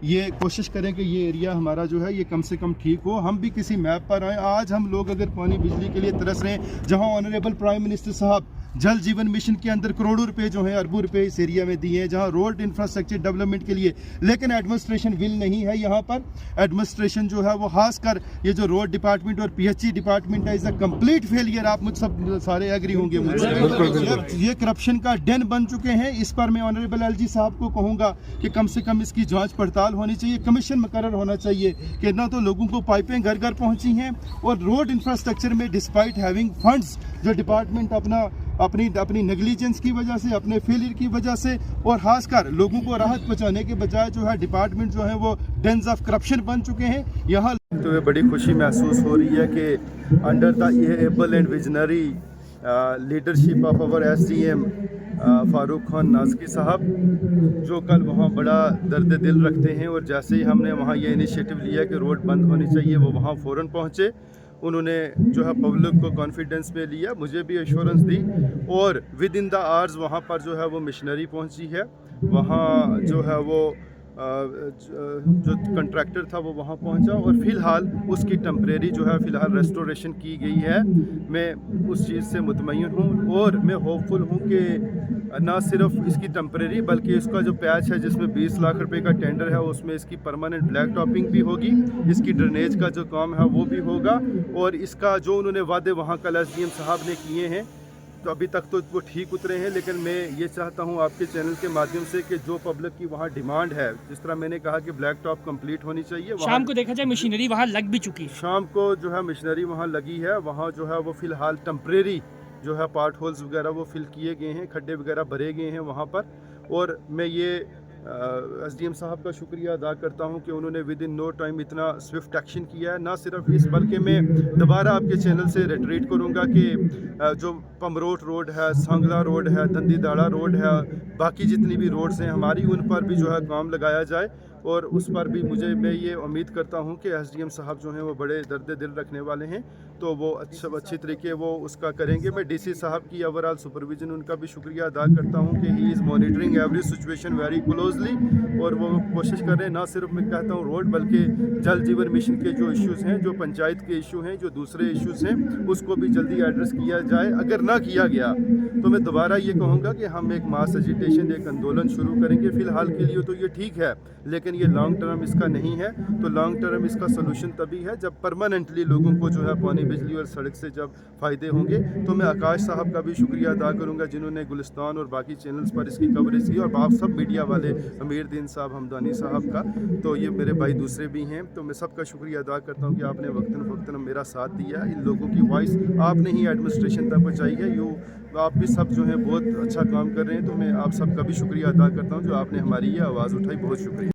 ये कोशिश करें कि ये एरिया हमारा जो है ये कम से कम ठीक हो, हम भी किसी मैप पर आए। आज हम लोग अगर पानी बिजली के लिए तरस रहे हैं, जहां ऑनरेबल प्राइम मिनिस्टर साहब जल जीवन मिशन के अंदर करोड़ों रुपए जो हैं, अरबों रुपए इस एरिया में दिए हैं, जहां रोड इंफ्रास्ट्रक्चर डेवलपमेंट के लिए, लेकिन एडमिनिस्ट्रेशन विल नहीं है। यहाँ पर एडमिनिस्ट्रेशन जो है वो खासकर ये जो रोड डिपार्टमेंट और पीएचई डिपार्टमेंट है, इज अ कंप्लीट फेलियर। आप मुझ सब सारे एग्री होंगे मुझसे। ये करप्शन का डेन बन चुके हैं। इस पर मैं ऑनरेबल एलजी साहब को कहूँगा कि कम से कम इसकी जाँच पड़ताल होनी चाहिए, कमीशन मुकर्रर होना चाहिए कि ना तो लोगों को पाइपें घर घर पहुँची हैं, और रोड इंफ्रास्ट्रक्चर में डिस्पाइट हैविंग फंड्स जो डिपार्टमेंट अपनी नेग्लिजेंस की वजह से, अपने फेलियर की वजह से, और खासकर लोगों को राहत पहुंचाने के बजाय जो है डिपार्टमेंट जो है वो डेंस ऑफ करप्शन बन चुके हैं। यहाँ तो ये बड़ी खुशी महसूस हो रही है कि under the able and visionary leadership of our SDM Farooq Khan Nazki sahab, जो कल वहाँ बड़ा दर्द दिल रखते हैं, और जैसे ही हमने वहाँ ये इनिशिएटिव लिया कि रोड बंद होनी चाहिए, वो वहाँ फ़ौरन पहुँचे। उन्होंने जो है पब्लिक को कॉन्फिडेंस में लिया, मुझे भी एश्योरेंस दी, और विद इन द आवर्स वहाँ पर जो है वो मिशनरी पहुँची है। वहाँ जो है वो जो कंट्रैक्टर था वो वहाँ पहुँचा, और फ़िलहाल उसकी टेम्परेरी जो है फ़िलहाल रेस्टोरेशन की गई है। मैं उस चीज़ से मुतमईन हूँ, और मैं होपफुल हूँ कि ना सिर्फ इसकी टेम्परेरी बल्कि इसका जो पैच है जिसमें 20 लाख रुपए का टेंडर है, उसमें इसकी परमानेंट ब्लैक टॉपिंग भी होगी, इसकी ड्रेनेज का जो काम है वो भी होगा, और इसका जो उन्होंने वादे वहाँ कल एसडीएम साहब ने किए हैं, तो अभी तक तो वो ठीक उतरे हैं। लेकिन मैं ये चाहता हूँ आपके चैनल के माध्यम से कि जो पब्लिक की वहाँ डिमांड है, जिस तरह मैंने कहा कि ब्लैक टॉप कंप्लीट होनी चाहिए, शाम को देखा जाए मशीनरी वहाँ लग भी चुकी है। शाम को जो है मशीनरी वहाँ लगी है, वहाँ जो है वो फ़िलहाल टेम्परेरी जो है पार्ट होल्स वगैरह वो फिल किए गए हैं, खड्डे वगैरह भरे गए हैं वहाँ पर। और मैं ये एसडीएम साहब का शुक्रिया अदा करता हूँ कि उन्होंने विद इन नो टाइम इतना स्विफ्ट एक्शन किया है। ना सिर्फ इस, बल्कि मैं दोबारा आपके चैनल से रिट्रीट करूँगा कि जो पमरोट रोड है, सांगला रोड है, दंदीदाड़ा रोड है, बाकी जितनी भी रोड्स हैं हमारी, उन पर भी जो है काम लगाया जाए, और उस पर भी मैं ये उम्मीद करता हूँ कि एसडीएम साहब जो हैं वो बड़े दर्द दिल रखने वाले हैं, तो वो अच्छी तरीके वो उसका करेंगे। मैं डीसी साहब की ओवरऑल सुपरविजन उनका भी शुक्रिया अदा करता हूँ कि he is monitoring every situation very closely, और वो कोशिश कर रहे हैं, ना सिर्फ मैं कहता हूँ रोड, बल्कि जल जीवन मिशन के जो इश्यूज़ हैं, जो पंचायत के इशू हैं, जो दूसरे इश्यूज़ हैं, उसको भी जल्दी एड्रेस किया जाए। अगर ना किया गया तो मैं दोबारा ये कहूँगा कि हम एक मास एजिटेशन, एक आंदोलन शुरू करेंगे। फ़िलहाल के लिए तो ये ठीक है, लेकिन ये लॉन्ग टर्म इसका नहीं है। तो लॉन्ग टर्म इसका सोल्यूशन तभी है जब परमानेंटली लोगों को जो है पानी, बिजली और सड़क से जब फ़ायदे होंगे। तो मैं आकाश साहब का भी शुक्रिया अदा करूँगा जिन्होंने गुलिस्तान और बाकी चैनल्स पर इसकी कवरेज की, और आप सब मीडिया वाले, अमीरुद्दीन साहब, हमदानी साहब का, तो ये मेरे भाई दूसरे भी हैं, तो मैं सबका शुक्रिया अदा करता हूँ कि आपने वक्तन फ़क्तन मेरा साथ दिया। इन लोगों की वॉइस आपने ही एडमिनिस्ट्रेशन तक पहुँचाई है। आप भी सब जो है बहुत अच्छा काम कर रहे हैं, तो मैं आप सबका भी शुक्रिया अदा करता हूँ जो आपने हमारी ये आवाज़ उठाई। बहुत शुक्रिया।